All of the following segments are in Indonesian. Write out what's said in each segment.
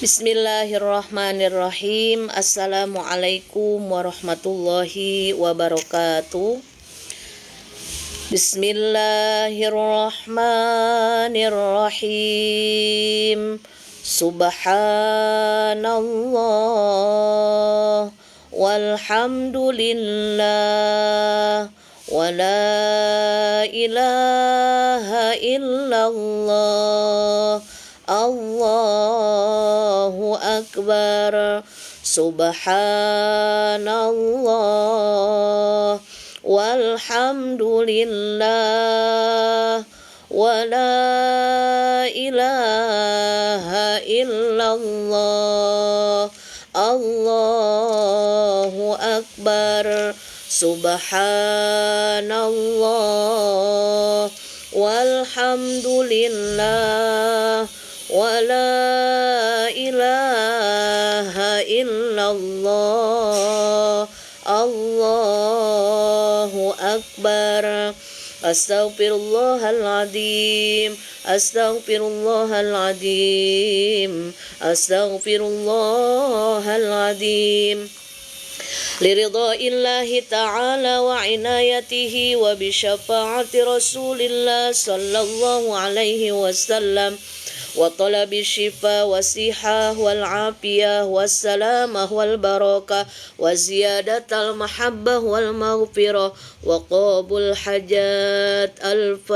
Bismillahirrahmanirrahim. Assalamualaikum warahmatullahi wabarakatuh. Bismillahirrahmanirrahim. Subhanallah walhamdulillah wala ilaha illallah. Allahu Akbar. Subhanallah walhamdulillah wala ilaha illallah. Allahu Akbar. Subhanallah walhamdulillah wala ilaha illallah. Allahu Akbar. Astaghfirullahaladzim. Astaghfirullahaladzim. Astaghfirullahaladzim. Liridha'illahi ta'ala wa inayatihi wa bisyafa'ati Rasulillah sallallahu alaihi wasallam wa talabi syifa wa sihah wal afiyah wa salamah wal barakah wa ziyadatal mahabbah wal maghfirah wa qabul hajat. Al-Fatihah.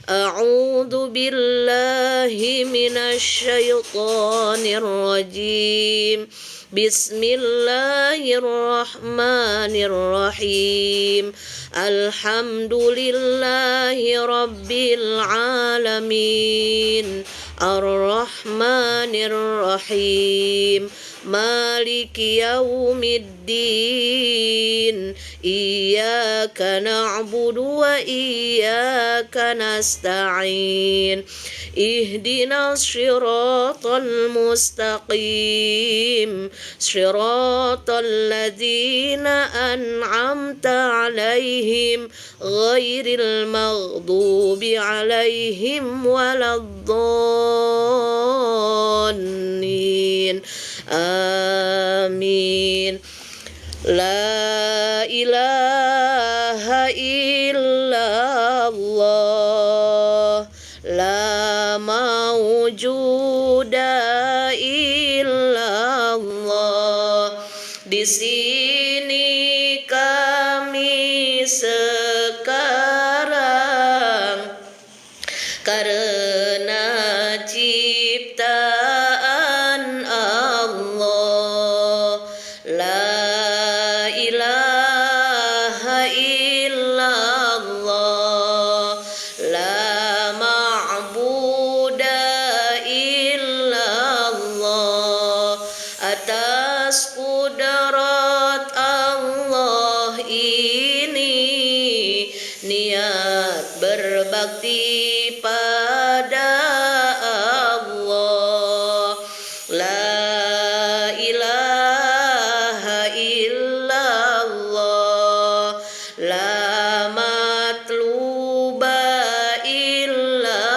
A'udzu billahi minasy syaithanir rajim. Bismillahirrahmanirrahim. Alhamdulillahi rabbil alamin. Ar-Rahmanir-Rahim. Maliki yaumiddin. Iyyaka na'budu wa iyyaka nasta'in. Ihdinas siratal mustaqim. Siratal ladzina an'amta 'alaihim ghairil maghdubi 'alaihim waladdallin. Amin. La ilaha illallah. La mawjuda illallah. Di sini kami sekarang karena ciptaan Allah. La ilaha illallah. La ma'buda illallah. Atas kudrat Allah ini niat berbakti pada Allah. La ilaha illallah. La matluba illallah.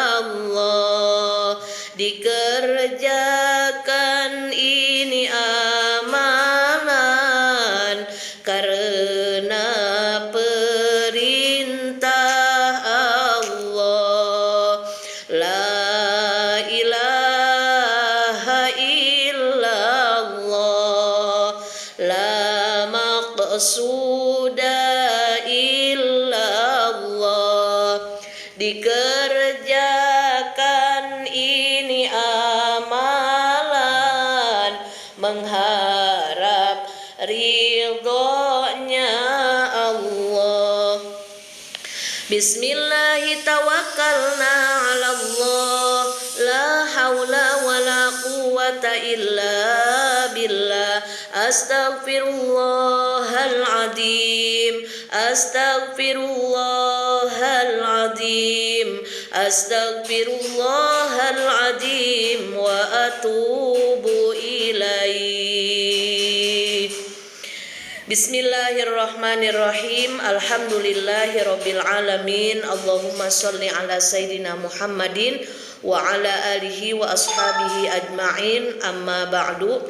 Dikerjakan ini amalan karena perintah Allah. La ilaha illallah. La maqsuda illallah. Dikerjakan ini amalan mengharap ridhonya Allah. Bismillahi tawakkalna 'ala Allah. La haula wala quwwata illa billah. Astaghfirullahaladzim. Astaghfirullahaladzim. Astaghfirullahaladzim wa atubu ilaih. Bismillahirrahmanirrahim. Alhamdulillahirabbil alamin. Allahumma shalli ala sayidina Muhammadin wa ala alihi wa ashabihi ajma'in. Amma ba'du.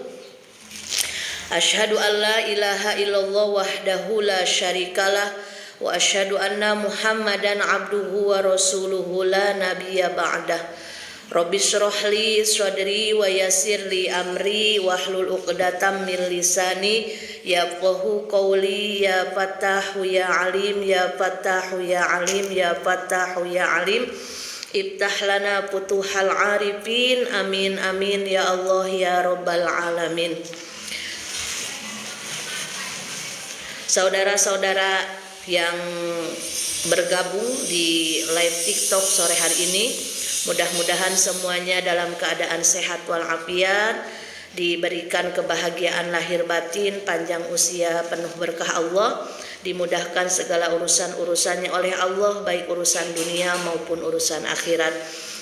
Asyhadu an la ilaha illallah wahdahu la syarikalah wa asyhadu anna Muhammadan abduhu wa rasuluhu la nabiyya ba'dah. Rabbi shrah li sadri wa yassir li amri wahlul 'uqdatam min lisani yafqahu qawli. Ya Fattahu ya Alim, ya Fattahu ya Alim, ya Fattahu ya Alim, iftah lana futuhal arifin. Amin amin ya Allah ya rabbal alamin. Saudara-saudara yang bergabung di live TikTok sore hari ini, mudah-mudahan semuanya dalam keadaan sehat walafiat, diberikan kebahagiaan lahir batin, panjang usia, penuh berkah Allah, dimudahkan segala urusan-urusannya oleh Allah, baik urusan dunia maupun urusan akhirat.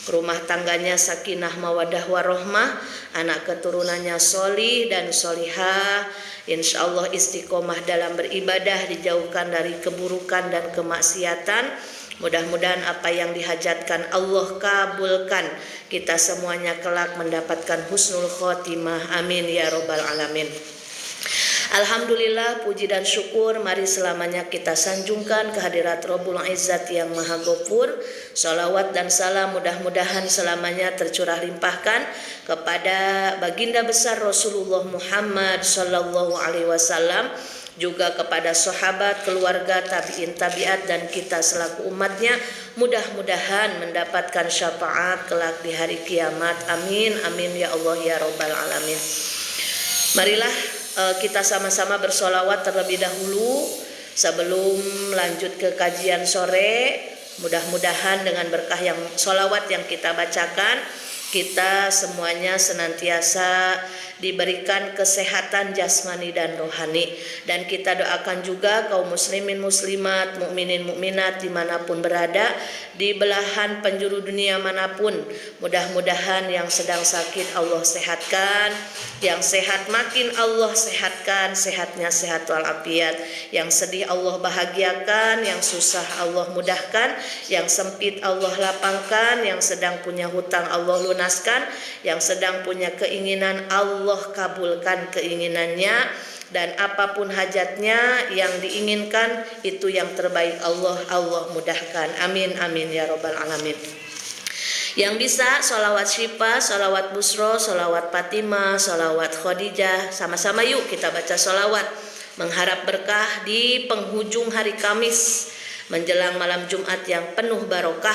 Rumah tangganya sakinah mawadah warohmah, anak keturunannya solih dan solihah, insya Allah istiqomah dalam beribadah, dijauhkan dari keburukan dan kemaksiatan. Mudah-mudahan apa yang dihajatkan Allah kabulkan, kita semuanya kelak mendapatkan husnul khotimah. Amin ya robbal alamin. Alhamdulillah, puji dan syukur mari selamanya kita sanjungkan kehadirat Rabbul Izzat yang Maha Ghafur. Salawat dan salam mudah-mudahan selamanya tercurah limpahkan kepada baginda besar Rasulullah Muhammad sallallahu alaihi wasallam, juga kepada sahabat, keluarga, tabi'in, tabi'at, dan kita selaku umatnya, mudah-mudahan mendapatkan syafaat kelak di hari kiamat. Amin amin ya Allah ya rabbal alamin. Marilah kita sama-sama bersolawat terlebih dahulu sebelum lanjut ke kajian sore. Mudah-mudahan dengan berkah yang solawat yang kita bacakan, kita semuanya senantiasa diberikan kesehatan jasmani dan rohani. Dan kita doakan juga kaum muslimin muslimat, mukminin mukminat dimanapun berada, di belahan penjuru dunia manapun, mudah-mudahan yang sedang sakit Allah sehatkan, yang sehat makin Allah sehatkan, sehatnya sehat walafiat, yang sedih Allah bahagiakan, yang susah Allah mudahkan, yang sempit Allah lapangkan, yang sedang punya hutang Allah lunaskan, yang sedang punya keinginan Allah kabulkan keinginannya, dan apapun hajatnya yang diinginkan itu yang terbaik Allah mudahkan. Amin amin ya robbal alamin. Yang bisa sholawat syifa, sholawat busro, sholawat Fatimah, sholawat Khadijah, sama-sama yuk kita baca sholawat mengharap berkah di penghujung hari Kamis menjelang malam Jumat yang penuh barokah.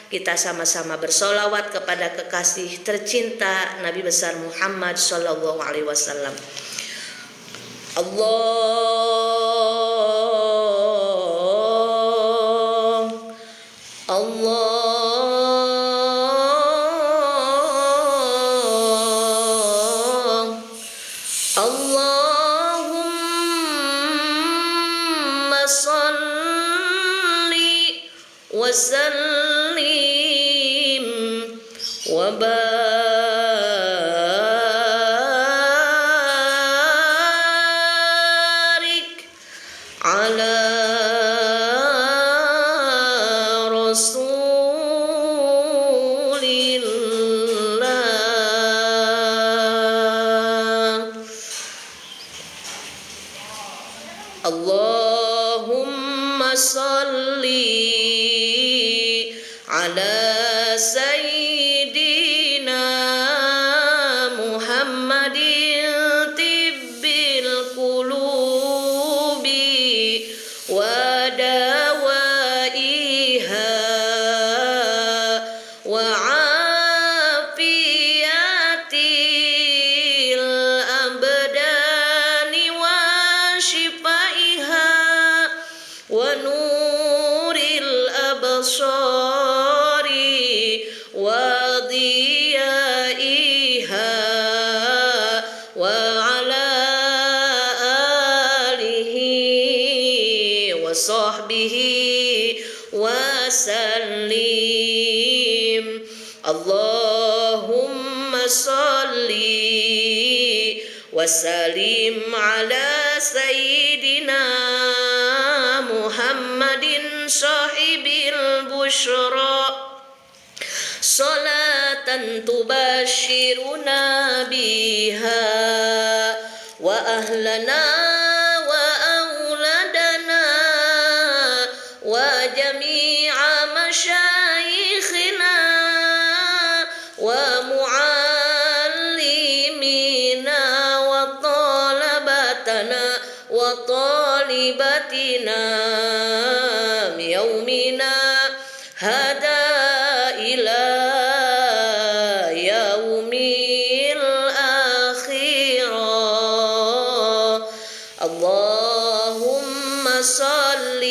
Kita sama-sama bersolawat kepada kekasih tercinta Nabi besar Muhammad sallallahu alaihi wasallam. Allahumma salli wa sallim wa Allahumma salli ala sayyidina Muhammadin tibbil qulubi wa dawaiha wa afiyatil abdani wa shifaiha wa nuril absari wa diyaiha wa ala alihi wa sahbihi wa sallim. Allahumma salli وسلم على سيدنا محمد صاحب البشرى صلاة تبشرنا بها وأهلنا وأولادنا وجميع مشايخنا ومعلمينا وطلبتنا وطالباتنا يومنا هذا إلى يوم الآخرة. اللهم صل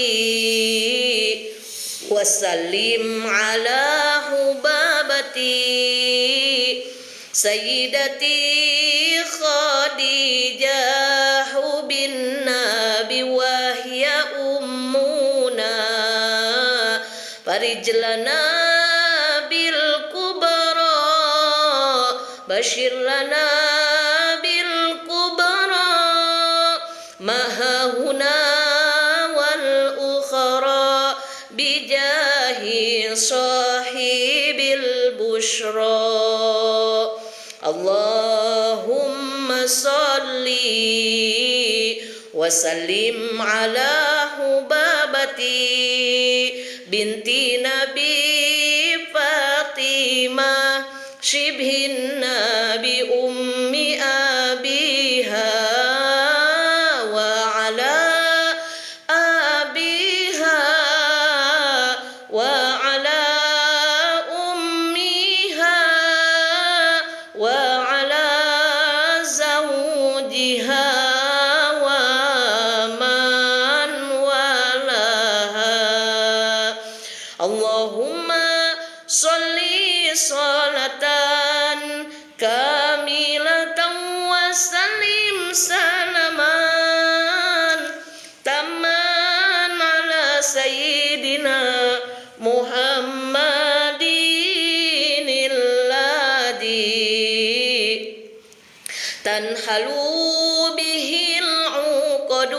وسلم على حبابتي سيدتي خديجة حب النبي وهي أمنا فرج لنا بالكبرى بشر لنا بالكبرى ما هنا والأخرى بجاه صاحب البشرى. اللهم صل وسلم على حبابتي بنت نبي فاطمة شبه النبي أم أبيها وعلى أبيها وعلى أمها وعلى زوجها ومن ولاها. اللهم صل صلاة كاملة وسلم سلاما تاما على سيدنا محمد الذي تنحل به العقد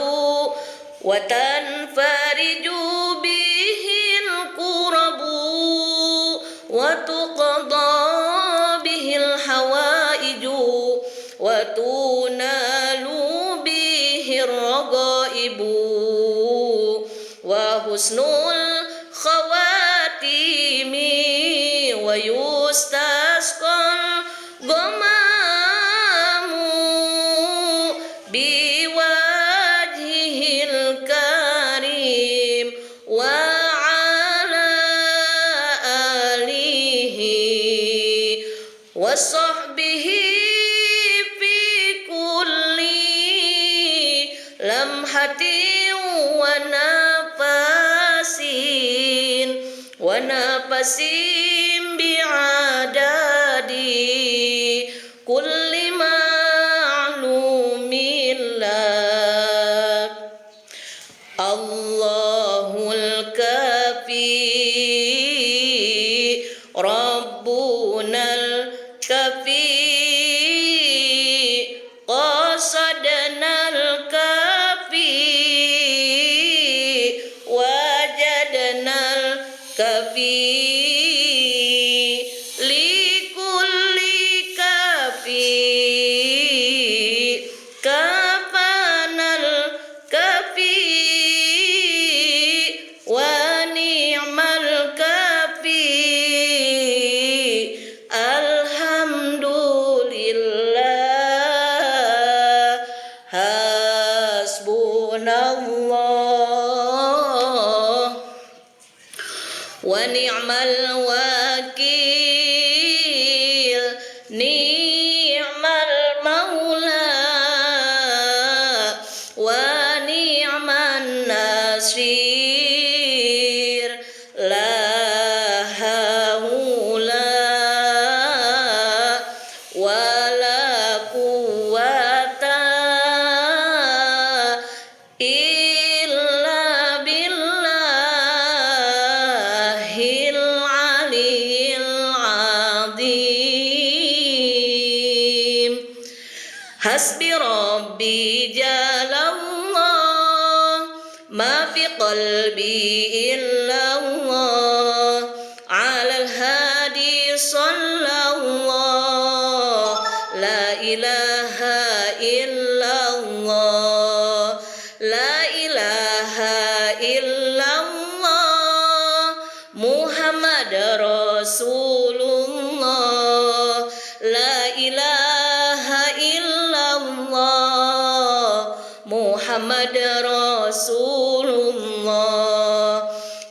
وتنفرج به الكرب وتقضى به الحوائج وتنال به الرغائب وحسن الخواتيم ويستسقى الغمام بوجهه الكريم وعلى آله وصحبه في كل لمحة ونفس بعدد كل معلوم لك. الله الكفي ربنا الكفي قصدنا الكفي وجدنا الكفي لكل كفي كفانا الكفي ونعم الكفي الحمد Hasbi Rabbi jalallah, ma fi qalbi illallah, alal hadi sallallahu, la ilaha illallah, la ilaha illallah, Muhammad Rasulullah, la ilaha illallah, Muhammad Rasulullah.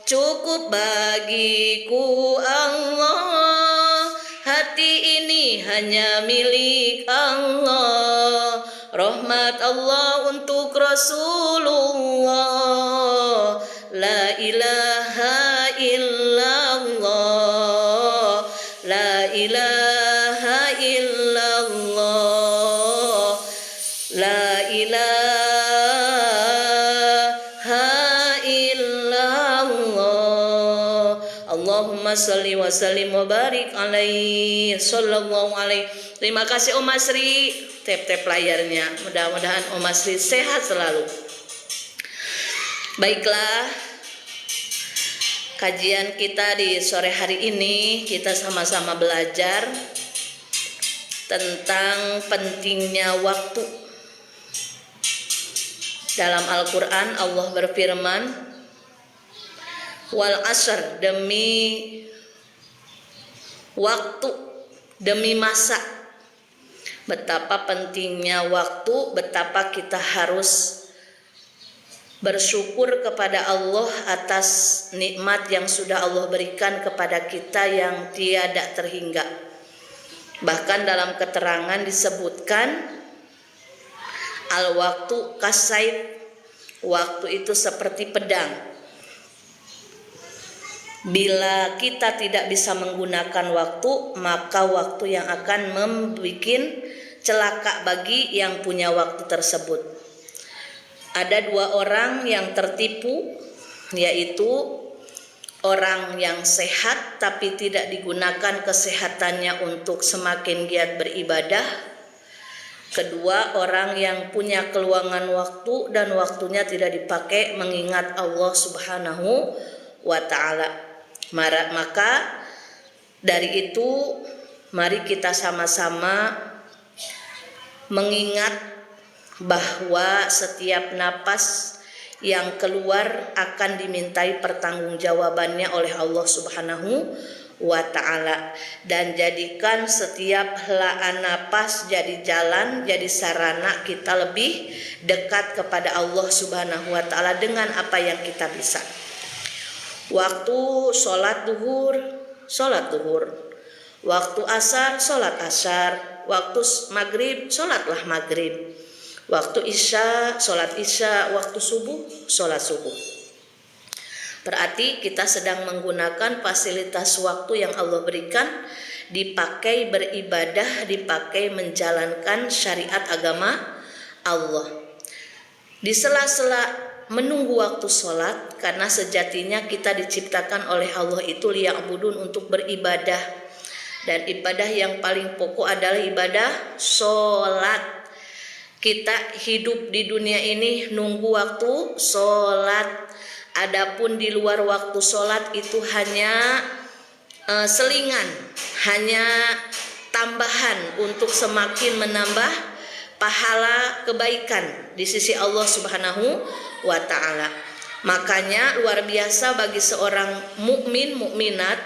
Cukup bagiku Allah, hati ini hanya milik Allah. Rahmat Allah untuk Rasulullah, la ilaha illallah, la ilaha illallah, la ilaha illallah. Allahumma salli wa sallim wa barik alaihi sallallahu alaihi. Terima kasih Om Asri, tap-tap layarnya. Mudah-mudahan Om Asri sehat selalu. Baiklah, kajian kita di sore hari ini kita sama-sama belajar tentang pentingnya waktu. Dalam Al-Quran Allah berfirman, wal asr, demi waktu, demi masa. Betapa pentingnya waktu, betapa kita harus bersyukur kepada Allah atas nikmat yang sudah Allah berikan kepada kita yang tiada terhingga. Bahkan dalam keterangan disebutkan al-waktu kasaib, waktu itu seperti pedang. Bila kita tidak bisa menggunakan waktu, maka waktu yang akan membuat celaka bagi yang punya waktu tersebut. Ada dua orang yang tertipu, yaitu orang yang sehat tapi tidak digunakan kesehatannya untuk semakin giat beribadah. Kedua, orang yang punya keluangan waktu dan waktunya tidak dipakai mengingat Allah Subhanahu wa ta'ala. Maka dari itu mari kita sama-sama mengingat bahwa setiap napas yang keluar akan dimintai pertanggungjawabannya oleh Allah Subhanahu wa ta'ala, dan jadikan setiap helaan napas jadi jalan, jadi sarana kita lebih dekat kepada Allah Subhanahu wa ta'ala dengan apa yang kita bisa. Waktu sholat duhur, sholat duhur. Waktu asar, sholat asar. Waktu maghrib, sholatlah maghrib. Waktu isya, sholat isya. Waktu subuh, sholat subuh. Berarti kita sedang menggunakan fasilitas waktu yang Allah berikan, dipakai beribadah, dipakai menjalankan syariat agama Allah. Di sela-sela menunggu waktu sholat, karena sejatinya kita diciptakan oleh Allah itu liya'budun, untuk beribadah. Dan ibadah yang paling pokok adalah ibadah sholat. Kita hidup di dunia ini nunggu waktu sholat. Adapun di luar waktu sholat itu hanya selingan, hanya tambahan untuk semakin menambah pahala kebaikan di sisi Allah Subhanahu wa ta'ala. Makanya luar biasa bagi seorang mukmin mukminat,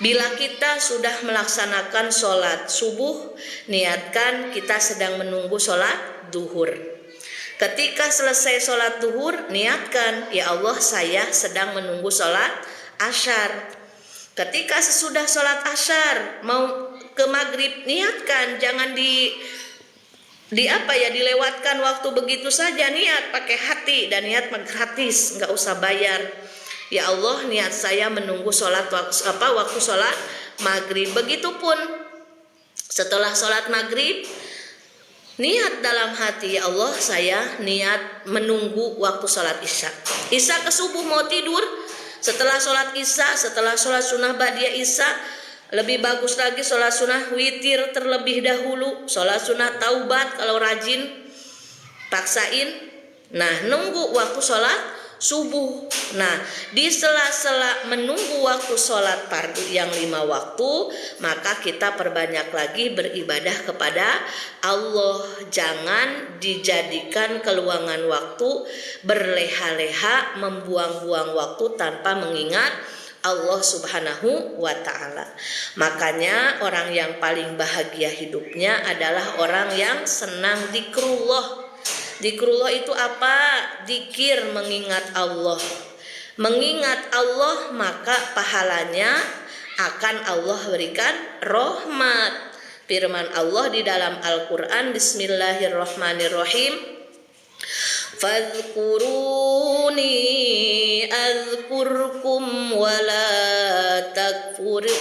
bila kita sudah melaksanakan sholat subuh, niatkan kita sedang menunggu sholat duhur. Ketika selesai sholat duhur, niatkan, ya Allah saya sedang menunggu sholat asyar. Ketika sesudah sholat asyar mau ke maghrib, niatkan, jangan dilewatkan waktu begitu saja. Niat pakai hati, dan niat gratis, nggak usah bayar. Ya Allah, niat saya menunggu waktu sholat maghrib. Begitupun setelah sholat maghrib, niat dalam hati, ya Allah saya niat menunggu waktu sholat isya. Isya ke subuh mau tidur, setelah sholat isya, setelah sholat sunnah ba'diyah isya, Lebih bagus lagi sholat sunnah witir terlebih dahulu. Sholat sunnah taubat kalau rajin, paksain. Nah, nunggu waktu sholat subuh. Nah, di sela-sela menunggu waktu sholat fardu yang 5 waktu, maka kita perbanyak lagi beribadah kepada Allah. Jangan dijadikan keluangan waktu berleha-leha, membuang-buang waktu tanpa mengingat Allah Subhanahu wa ta'ala. Makanya orang yang paling bahagia hidupnya adalah orang yang senang zikrullah. Zikrullah itu apa? Zikir mengingat Allah. Mengingat Allah maka pahalanya akan Allah berikan rahmat. Firman Allah di dalam Al-Quran, Bismillahirrahmanirrahim, Fadhkuruni azkurkum wala takfuru.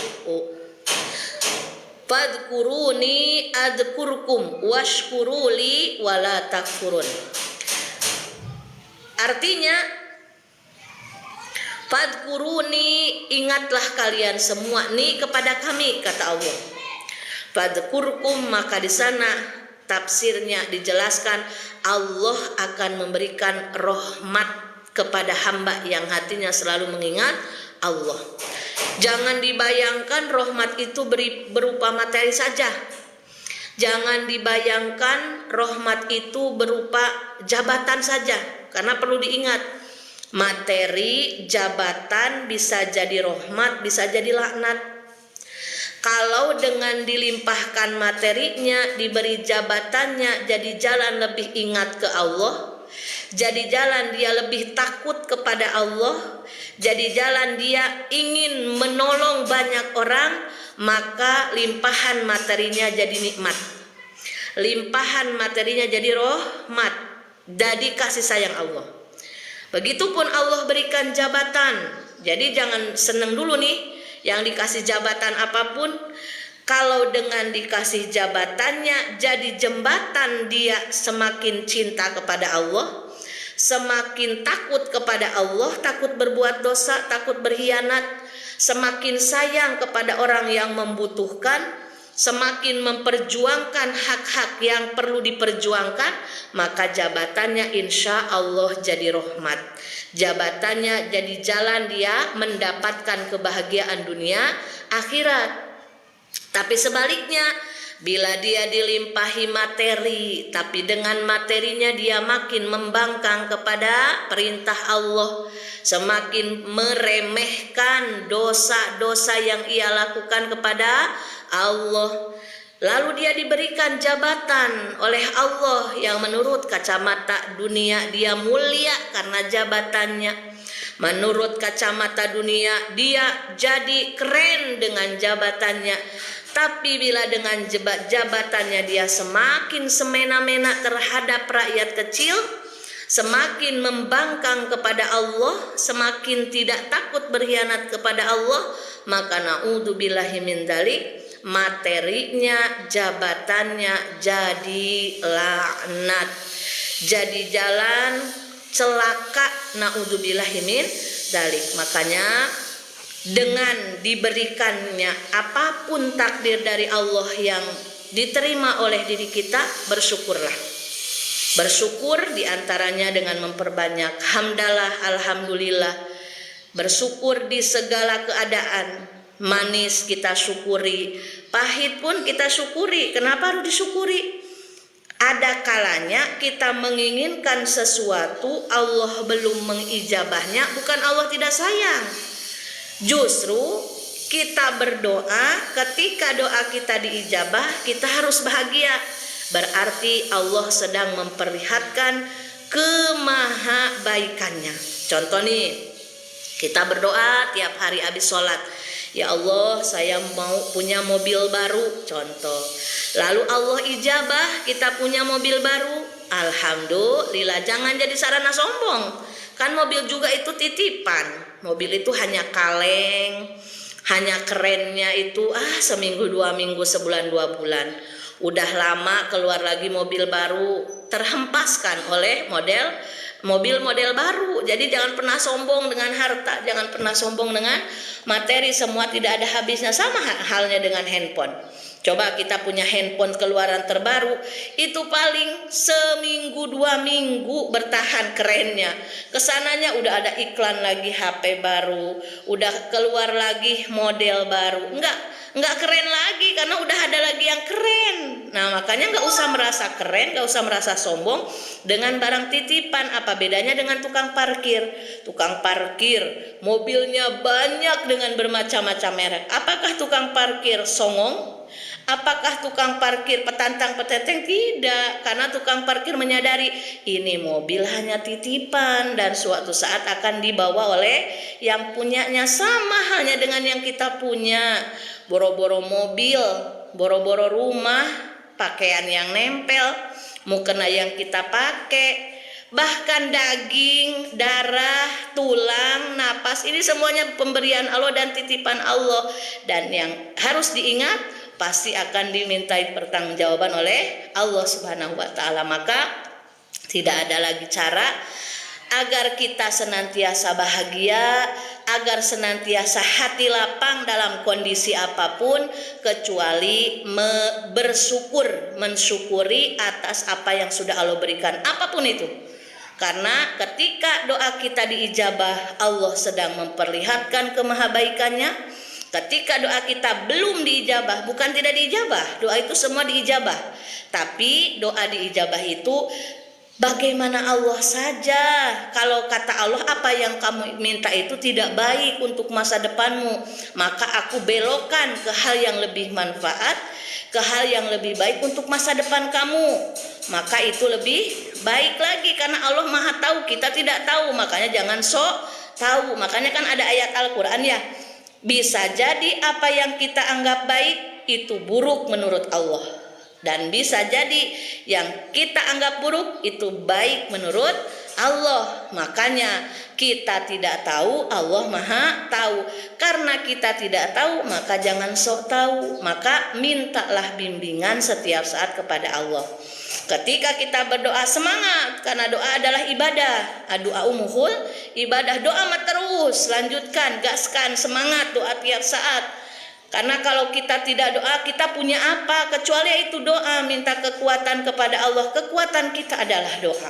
Fadhkuruni azkurkum washkuruli wala takfurun. Artinya, fadhkuruni, ingatlah kalian semua nih kepada kami, kata Allah. Fadhkurkum, maka di sana tafsirnya dijelaskan Allah akan memberikan rahmat kepada hamba yang hatinya selalu mengingat Allah. Jangan dibayangkan rahmat itu berupa materi saja. Jangan dibayangkan rahmat itu berupa jabatan saja. Karena perlu diingat, materi, jabatan bisa jadi rahmat, bisa jadi laknat. Kalau dengan dilimpahkan materinya, diberi jabatannya, jadi jalan lebih ingat ke Allah, jadi jalan dia lebih takut kepada Allah, jadi jalan dia ingin menolong banyak orang, maka limpahan materinya jadi nikmat. Limpahan materinya jadi rahmat, jadi kasih sayang Allah. Begitupun Allah berikan jabatan. Jadi jangan seneng dulu nih yang dikasih jabatan apapun. Kalau dengan dikasih jabatannya jadi jembatan dia semakin cinta kepada Allah, semakin takut kepada Allah, takut berbuat dosa, takut berkhianat, semakin sayang kepada orang yang membutuhkan, semakin memperjuangkan hak-hak yang perlu diperjuangkan, maka jabatannya insya Allah jadi rahmat. Jabatannya jadi jalan dia mendapatkan kebahagiaan dunia akhirat. Tapi sebaliknya, bila dia dilimpahi materi, tapi dengan materinya dia makin membangkang kepada perintah Allah, semakin meremehkan dosa-dosa yang ia lakukan kepada Allah, lalu dia diberikan jabatan oleh Allah yang menurut kacamata dunia dia mulia karena jabatannya. Menurut kacamata dunia dia jadi keren dengan jabatannya. Tapi bila dengan jabatannya dia semakin semena-mena terhadap rakyat kecil, semakin membangkang kepada Allah, semakin tidak takut berkhianat kepada Allah, maka naudzubillahi min dzalik, materinya, jabatannya jadi laknat, jadi jalan celaka, naudzubillahi min dzalik. Makanya dengan diberikannya apapun takdir dari Allah yang diterima oleh diri kita, bersyukurlah. Bersyukur diantaranya dengan memperbanyak hamdalah, alhamdulillah. Bersyukur di segala keadaan. Manis kita syukuri, pahit pun kita syukuri. Kenapa harus disyukuri? Ada kalanya kita menginginkan sesuatu, Allah belum mengijabahnya, bukan Allah tidak sayang. Justru kita berdoa, ketika doa kita diijabah, kita harus bahagia. Berarti Allah sedang memperlihatkan kemahabaikannya. Contoh nih, kita berdoa tiap hari habis sholat, ya Allah saya mau punya mobil baru, contoh. Lalu Allah ijabah, kita punya mobil baru, alhamdulillah. Jangan jadi sarana sombong, kan mobil juga itu titipan. Mobil itu hanya kaleng, hanya kerennya itu seminggu 2 minggu, sebulan 2 bulan. Udah lama keluar lagi mobil baru, terhempaskan oleh model mobil model baru. Jadi jangan pernah sombong dengan harta, jangan pernah sombong dengan materi, semua tidak ada habisnya. Sama halnya dengan handphone. Coba kita punya handphone keluaran terbaru, itu paling seminggu 2 minggu bertahan kerennya. Kesananya udah ada iklan lagi HP baru, udah keluar lagi model baru. Enggak keren lagi karena udah ada lagi yang keren. Nah makanya nggak usah merasa keren, nggak usah merasa sombong dengan barang titipan. Apa bedanya dengan tukang parkir? Tukang parkir mobilnya banyak dengan bermacam-macam merek. Apakah tukang parkir songong? Apakah tukang parkir petantang petenteng? Tidak, karena tukang parkir menyadari ini mobil hanya titipan dan suatu saat akan dibawa oleh yang punyanya. Sama halnya dengan yang kita punya, boro-boro mobil, boro-boro rumah, pakaian yang nempel, mukena yang kita pakai, bahkan daging, darah, tulang, napas, ini semuanya pemberian Allah dan titipan Allah. Dan yang harus diingat, pasti akan dimintai pertanggungjawaban oleh Allah Subhanahu wa taala. Maka tidak ada lagi cara agar kita senantiasa bahagia, agar senantiasa hati lapang dalam kondisi apapun, kecuali mensyukuri atas apa yang sudah Allah berikan, apapun itu. Karena ketika doa kita diijabah, Allah sedang memperlihatkan kemahabaikannya. Ketika doa kita belum diijabah, bukan tidak diijabah, doa itu semua diijabah. Tapi doa diijabah itu bagaimana Allah saja. Kalau kata Allah, apa yang kamu minta itu tidak baik untuk masa depanmu, maka aku belokkan ke hal yang lebih manfaat, ke hal yang lebih baik untuk masa depan kamu. Maka itu lebih baik lagi, karena Allah Maha tahu, kita tidak tahu. Makanya jangan sok tahu. Makanya kan ada ayat Al-Quran ya, bisa jadi apa yang kita anggap baik itu buruk menurut Allah, dan bisa jadi yang kita anggap buruk itu baik menurut Allah. Makanya kita tidak tahu, Allah Maha tahu. Karena kita tidak tahu, maka jangan sok tahu, maka mintalah bimbingan setiap saat kepada Allah. Ketika kita berdoa, semangat, karena doa adalah ibadah. Doa umuhul ibadah, doa terus, lanjutkan, gaskan, semangat doa tiap saat. Karena kalau kita tidak doa, kita punya apa kecuali itu doa. Minta kekuatan kepada Allah. Kekuatan kita adalah doa.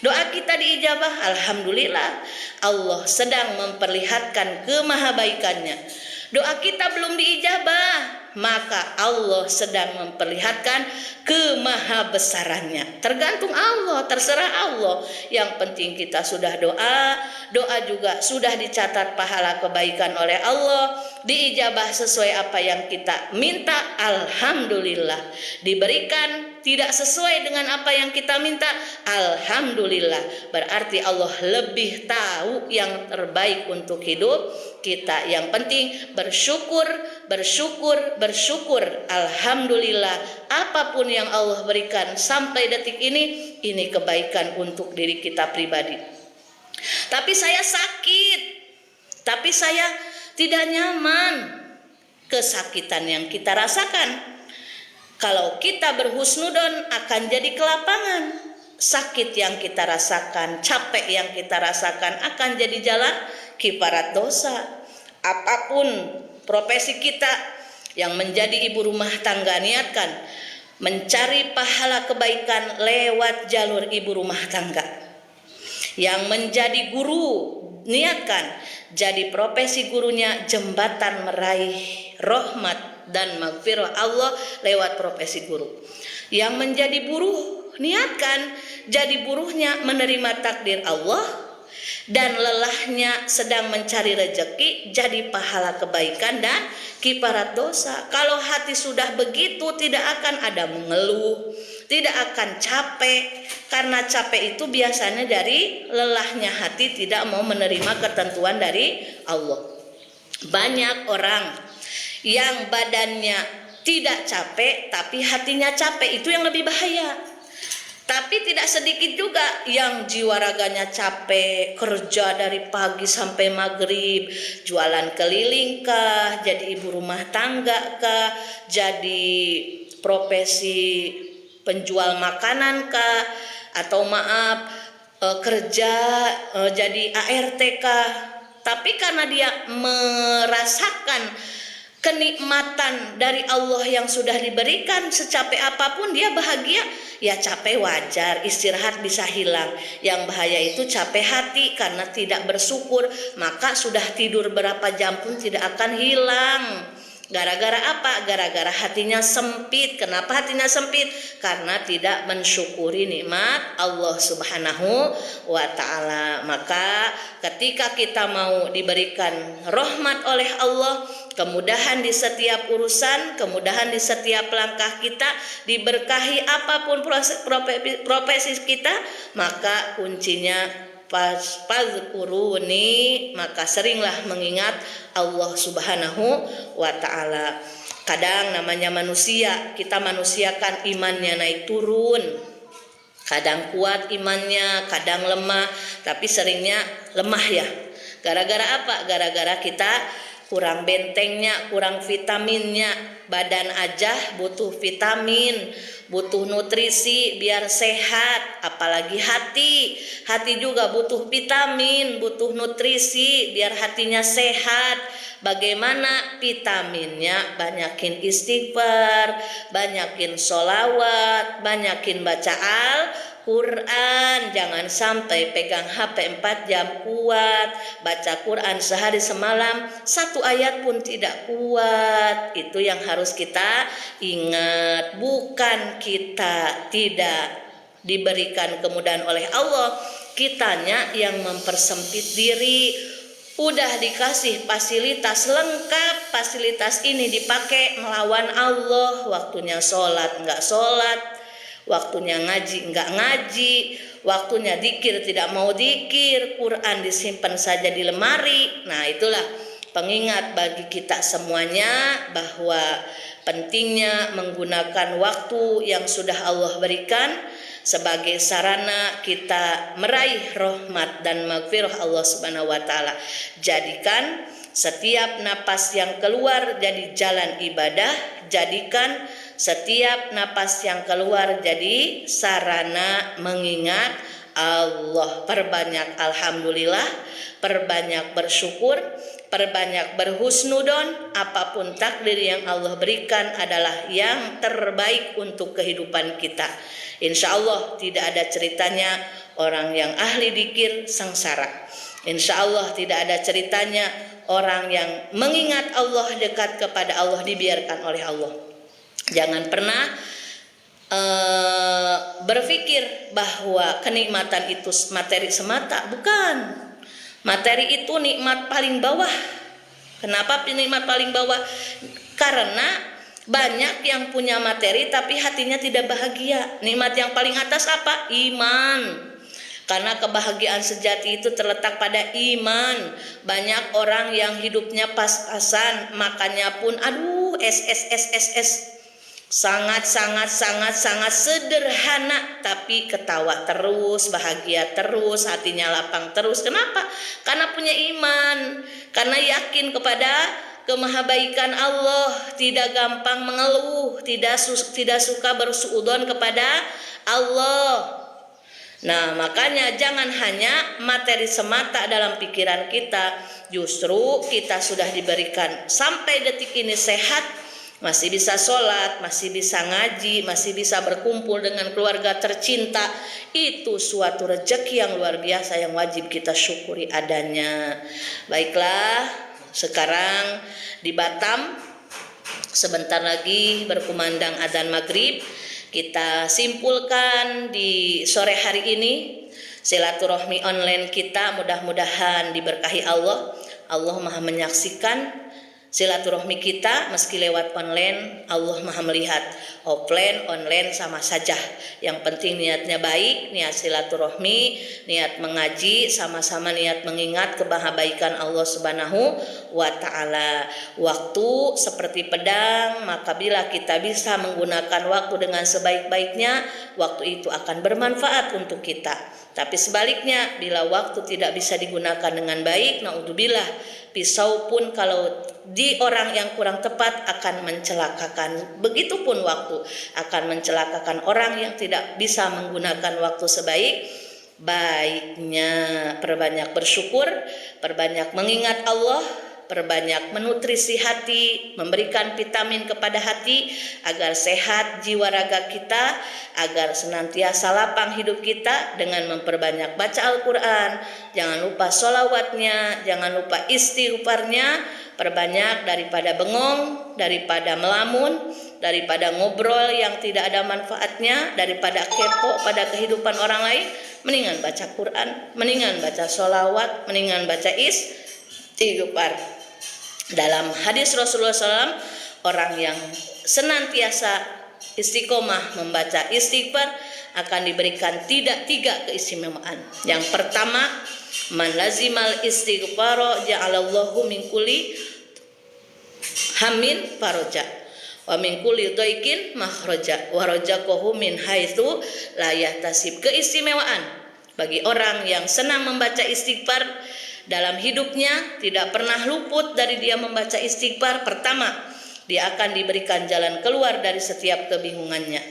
Doa kita diijabah, alhamdulillah, Allah sedang memperlihatkan kemahabaikannya. Doa kita belum diijabah, maka Allah sedang memperlihatkan kemahabesarannya. Tergantung Allah, terserah Allah. Yang penting kita sudah doa, doa juga sudah dicatat pahala kebaikan oleh Allah, diijabah sesuai apa yang kita minta, alhamdulillah. Diberikan tidak sesuai dengan apa yang kita minta, alhamdulillah. Berarti Allah lebih tahu yang terbaik untuk hidup kita. Yang penting bersyukur, alhamdulillah. Apapun yang Allah berikan sampai detik ini kebaikan untuk diri kita pribadi. Tapi saya sakit, tapi saya tidak nyaman. Kesakitan yang kita rasakan, kalau kita berhusnudon akan jadi kelapangan. Sakit yang kita rasakan, capek yang kita rasakan akan jadi jalan kiparat dosa. Apapun profesi kita, yang menjadi ibu rumah tangga, niatkan mencari pahala kebaikan lewat jalur ibu rumah tangga. Yang menjadi guru, niatkan jadi profesi gurunya jembatan meraih rahmat dan maghfirah Allah lewat profesi guru. Yang menjadi buruh, niatkan jadi buruhnya menerima takdir Allah, dan lelahnya sedang mencari rezeki jadi pahala kebaikan dan kiparat dosa. Kalau hati sudah begitu, tidak akan ada mengeluh, tidak akan capek, karena capek itu biasanya dari lelahnya hati tidak mau menerima ketentuan dari Allah. Banyak orang yang badannya tidak capek tapi hatinya capek, itu yang lebih bahaya. Tapi tidak sedikit juga yang jiwa raganya capek, kerja dari pagi sampai maghrib, jualan keliling kah, jadi ibu rumah tangga kah, jadi profesi penjual makanan kah, atau maaf, kerja jadi ARTK, tapi karena dia merasakan kenikmatan dari Allah yang sudah diberikan, secapek apapun dia bahagia, ya capek wajar, istirahat bisa hilang. Yang bahaya itu capek hati karena tidak bersyukur, maka sudah tidur berapa jam pun tidak akan hilang. Gara-gara apa? Gara-gara hatinya sempit. Kenapa hatinya sempit? Karena tidak mensyukuri nikmat Allah Subhanahu wa ta'ala. Maka ketika kita mau diberikan rahmat oleh Allah, kemudahan di setiap urusan, kemudahan di setiap langkah kita, diberkahi apapun profesi kita, maka kuncinya fazkuruni, maka seringlah mengingat Allah Subhanahu wa ta'ala. Kadang namanya manusia, kita manusiakan imannya naik turun, kadang kuat imannya, kadang lemah, tapi seringnya lemah ya. Gara-gara apa? Gara-gara kita kurang bentengnya, kurang vitaminnya. Badan aja butuh vitamin, butuh nutrisi biar sehat, apalagi hati juga butuh vitamin, butuh nutrisi biar hatinya sehat. Bagaimana vitaminnya? Banyakin istighfar, banyakin sholawat, banyakin baca Quran. Jangan sampai pegang HP 4 jam kuat, baca Quran sehari semalam 1 ayat pun tidak kuat. Itu yang harus kita ingat. Bukan kita tidak diberikan kemudahan oleh Allah, kitanya yang mempersempit diri. Udah dikasih fasilitas lengkap, fasilitas ini dipakai melawan Allah. Waktunya sholat nggak sholat, waktunya ngaji nggak ngaji, waktunya dikir tidak mau dikir, Quran disimpan saja di lemari. Nah itulah pengingat bagi kita semuanya bahwa pentingnya menggunakan waktu yang sudah Allah berikan sebagai sarana kita meraih rahmat dan maghfirah Allah Subhanahu wa ta'ala. Jadikan setiap napas yang keluar jadi jalan ibadah, jadikan setiap napas yang keluar jadi sarana mengingat Allah. Perbanyak alhamdulillah, perbanyak bersyukur, perbanyak berhusnudon. Apapun takdir yang Allah berikan adalah yang terbaik untuk kehidupan kita. Insya Allah tidak ada ceritanya orang yang ahli dzikir sengsara. Insya Allah tidak ada ceritanya orang yang mengingat Allah, dekat kepada Allah, dibiarkan oleh Allah. Jangan pernah berpikir bahwa kenikmatan itu materi semata. Bukan. Materi itu nikmat paling bawah. Kenapa nikmat paling bawah? Karena banyak yang punya materi tapi hatinya tidak bahagia. Nikmat yang paling atas apa? Iman. Karena kebahagiaan sejati itu terletak pada iman. Banyak orang yang hidupnya pas-pasan, makannya pun sangat sederhana, tapi ketawa terus, bahagia terus, hatinya lapang terus. Kenapa? Karena punya iman, karena yakin kepada kemahabaikan Allah, tidak gampang mengeluh, tidak suka bersuudzon kepada Allah. Nah, makanya jangan hanya materi semata dalam pikiran kita. Justru kita sudah diberikan sampai detik ini sehat, masih bisa sholat, masih bisa ngaji, masih bisa berkumpul dengan keluarga tercinta. Itu suatu rezeki yang luar biasa yang wajib kita syukuri adanya. Baiklah, sekarang di Batam sebentar lagi berkumandang adzan maghrib. Kita simpulkan di sore hari ini silaturahmi online kita, mudah-mudahan diberkahi Allah. Allah Maha menyaksikan silaturahmi kita meski lewat online. Allah Maha melihat. Offline, online sama saja. Yang penting niatnya baik, niat silaturahmi, niat mengaji, sama-sama niat mengingat kebahagiaan Allah Subhanahu wa ta'ala. Waktu seperti pedang, maka bila kita bisa menggunakan waktu dengan sebaik-baiknya, waktu itu akan bermanfaat untuk kita. Tapi sebaliknya, bila waktu tidak bisa digunakan dengan baik, naudzubillah, pisau pun kalau di orang yang kurang tepat akan mencelakakan. Begitupun waktu akan mencelakakan orang yang tidak bisa menggunakan waktu baiknya. Perbanyak bersyukur, perbanyak mengingat Allah, perbanyak menutrisi hati, memberikan vitamin kepada hati agar sehat jiwa raga kita, agar senantiasa lapang hidup kita dengan memperbanyak baca Al-Quran. Jangan lupa sholawatnya, jangan lupa istighfarnya, perbanyak daripada bengong, daripada melamun, daripada ngobrol yang tidak ada manfaatnya, daripada kepo pada kehidupan orang lain. Mendingan baca Quran, mendingan baca sholawat, mendingan baca istighfar. Dalam hadis Rasulullah SAW, orang yang senantiasa istiqomah membaca istighfar akan diberikan tiga keistimewaan. Yang pertama, man lazimal istighfaro ja'alallahu min kulli hamin faraja wa min kulli dhaikin makhraja wa razaqahu min haitsu la yahtasib. Keistimewaan bagi orang yang senang membaca istighfar dalam hidupnya, tidak pernah luput dari dia membaca istighfar. Pertama, dia akan diberikan jalan keluar dari setiap kebingungannya.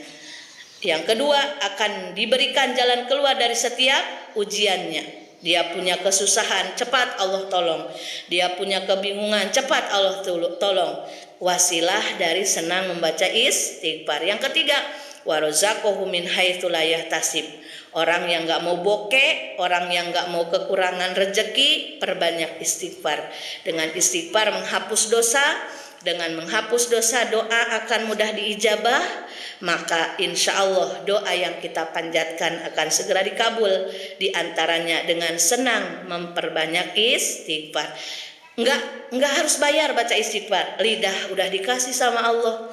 Yang kedua, akan diberikan jalan keluar dari setiap ujiannya. Dia punya kesusahan, cepat Allah tolong. Dia punya kebingungan, cepat Allah tolong. Wasilah dari senang membaca istighfar. Yang ketiga, warazaqahu min haitsu la yahtasib. Orang yang gak mau bokeh, orang yang gak mau kekurangan rezeki, perbanyak istighfar. Dengan istighfar menghapus dosa, dengan menghapus dosa doa akan mudah diijabah. Maka insya Allah doa yang kita panjatkan akan segera dikabul. Di antaranya dengan senang memperbanyak istighfar. Enggak harus bayar baca istighfar. Lidah udah dikasih sama Allah,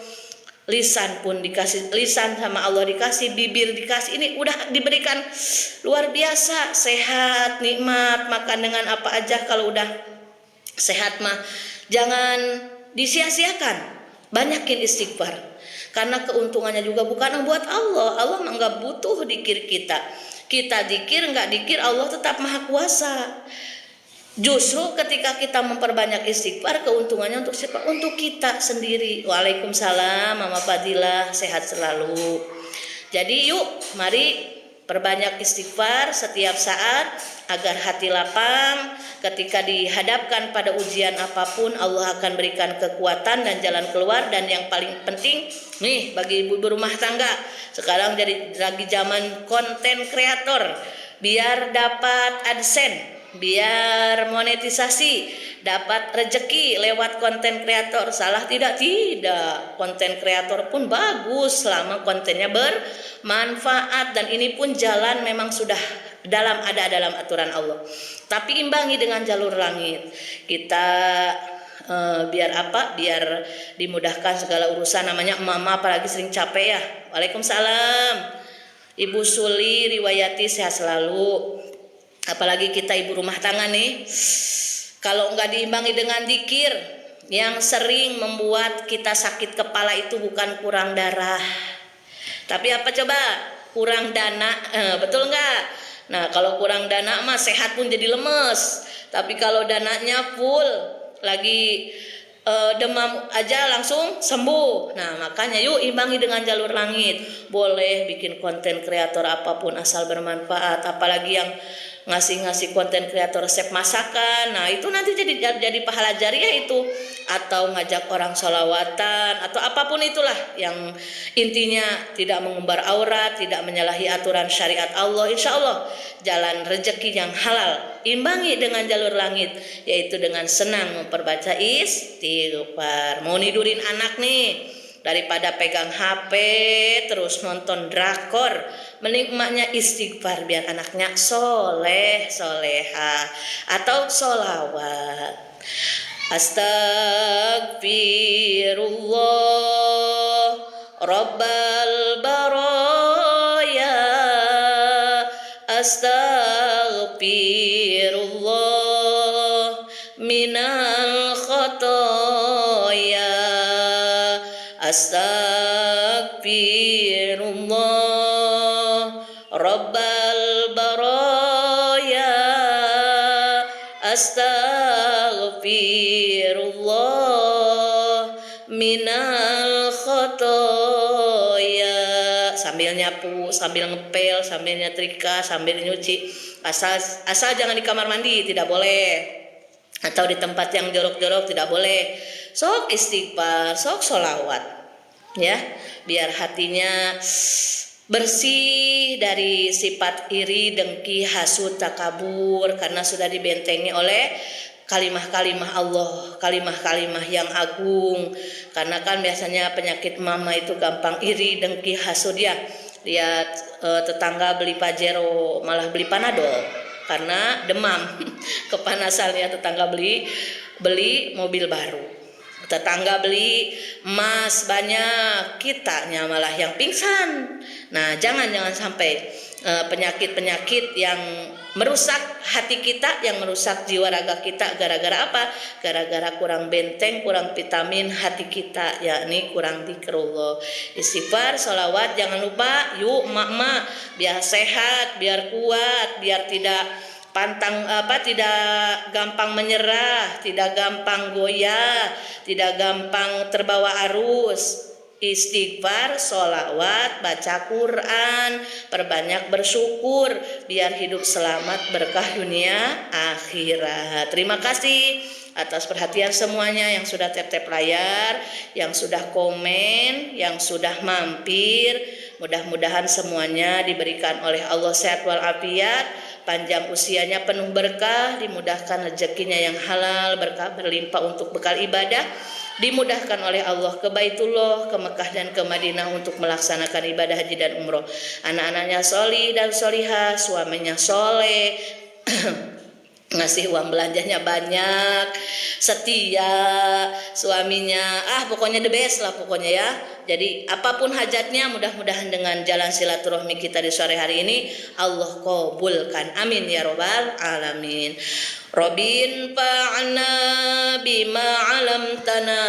lisan pun dikasih, lisan sama Allah dikasih, bibir dikasih, ini udah diberikan luar biasa, sehat, nikmat, makan dengan apa aja. Kalau udah sehat mah jangan disia-siakan, banyakin istighfar, karena keuntungannya juga bukan buat Allah. Allah mah nggak butuh dikir kita dikir nggak dikir, Allah tetap maha kuasa. Justru ketika kita memperbanyak istighfar, keuntungannya untuk siapa? Untuk kita sendiri. Waalaikumsalam Mama Fadilah, sehat selalu. Jadi yuk mari perbanyak istighfar setiap saat agar hati lapang. Ketika dihadapkan pada ujian apapun, Allah akan berikan kekuatan dan jalan keluar. Dan yang paling penting nih bagi ibu-ibu rumah tangga, sekarang jadi lagi zaman konten kreator, biar dapat AdSense, biar monetisasi, dapat rezeki lewat konten kreator. Salah tidak? Tidak. Konten kreator pun bagus selama kontennya bermanfaat, dan ini pun jalan memang sudah ada dalam aturan Allah. Tapi imbangi dengan jalur langit. Kita biar apa? Biar dimudahkan segala urusan. Namanya mama apalagi sering capek ya. Waalaikumsalam Ibu Suli Riwayati, sehat selalu. Apalagi kita ibu rumah tangga nih, kalau nggak diimbangi dengan zikir yang sering membuat kita sakit kepala, itu bukan kurang darah, tapi apa coba? Kurang dana, betul nggak? Nah kalau kurang dana mah sehat pun jadi lemes, tapi kalau dananya full, lagi demam aja langsung sembuh. Nah makanya yuk imbangi dengan jalur langit. Boleh bikin konten kreator apapun asal bermanfaat, apalagi yang ngasih konten kreator resep masakan. Nah itu nanti jadi pahala jariah itu, atau ngajak orang sholawatan, atau apapun itulah yang intinya tidak mengumbar aurat, tidak menyalahi aturan syariat Allah. Insya Allah jalan rezeki yang halal. Imbangi dengan jalur langit, yaitu dengan senang memperbaca istighfar. Mau nidurin anak nih, daripada pegang HP terus nonton drakor, mending emaknya istighfar biar anaknya soleh soleha, atau solawat. Astagfirullah Rabbal baraya, Astagfirullah minal khotoya, Astagfirullah Rabbal baraya, Astagfirullah minal khotoya. sambil nyapu, sambil ngepel, sambil nyetrika, sambil nyuci. Asal jangan di kamar mandi, tidak boleh. Atau di tempat yang jorok-jorok, tidak boleh. Sok istighfar, sok sholawat, ya, biar hatinya bersih dari sifat iri, dengki, hasud, takabur, karena sudah dibentengi oleh kalimah-kalimah Allah, kalimah-kalimah yang agung. Karena kan biasanya penyakit mama itu gampang iri, dengki, hasud ya. Lihat tetangga beli Pajero malah beli Panadol karena demam. Kepanasan ya, tetangga beli mobil baru. Tetangga beli emas banyak, kitanya malah yang pingsan. Nah, jangan sampai penyakit-penyakit yang merusak hati kita, yang merusak jiwa raga kita. Gara-gara apa? Gara-gara kurang benteng, kurang vitamin hati kita, yakni kurang zikrullah. Istighfar, sholawat, jangan lupa. Yuk emak-emak, biar sehat, biar kuat, biar tidak tidak gampang menyerah, tidak gampang goyah, tidak gampang terbawa arus. Istighfar, sholawat, baca Quran, perbanyak bersyukur, biar hidup selamat, berkah dunia akhirat. Terima kasih atas perhatian semuanya yang sudah tap-tap layar, yang sudah komen, yang sudah mampir. Mudah-mudahan semuanya diberikan oleh Allah sehat walafiat, panjang usianya, penuh berkah, dimudahkan rezekinya yang halal, berkah berlimpah untuk bekal ibadah, dimudahkan oleh Allah ke Baitullah, ke Mekah dan ke Madinah untuk melaksanakan ibadah haji dan umroh. Anak-anaknya solih dan solihah, suaminya soleh, ngasih uang belanjanya banyak, setia suaminya, pokoknya the best lah pokoknya ya. Jadi apapun hajatnya, mudah-mudahan dengan jalan silaturahmi kita di sore hari ini Allah kabulkan, amin ya robbal alamin. Rabbin fa'na bima alamtana,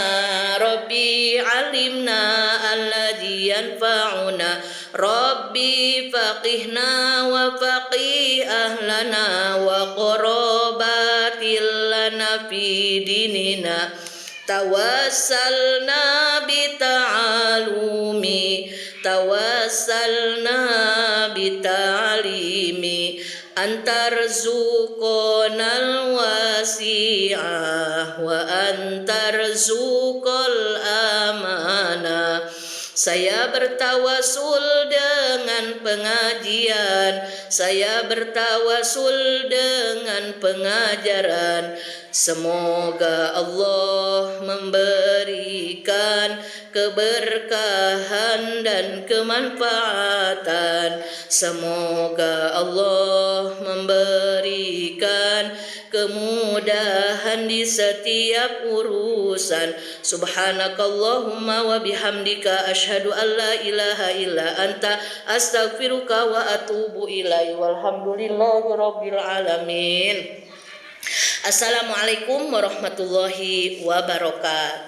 Rabbi alimna alladhi yanfa'una, Rabbi faqihna wa faqih ahlana wa qarabatil lana fi dinina, tawassalna bita'alumi, tawassalna bita'alimi, antarzuqonal wasi'ah wa antarzuqal amanah. Saya bertawasul dengan pengajian, saya bertawasul dengan pengajaran. Semoga Allah memberikan keberkahan dan kemanfaatan. Semoga Allah memberikan kemudahan di setiap urusan. Subhanakallahumma wa bihamdika asyhadu an la ilaha illa anta astaghfiruka wa atubu ilaihi walhamdulillahi rabbil alamin. Assalamualaikum warahmatullahi wabarakatuh.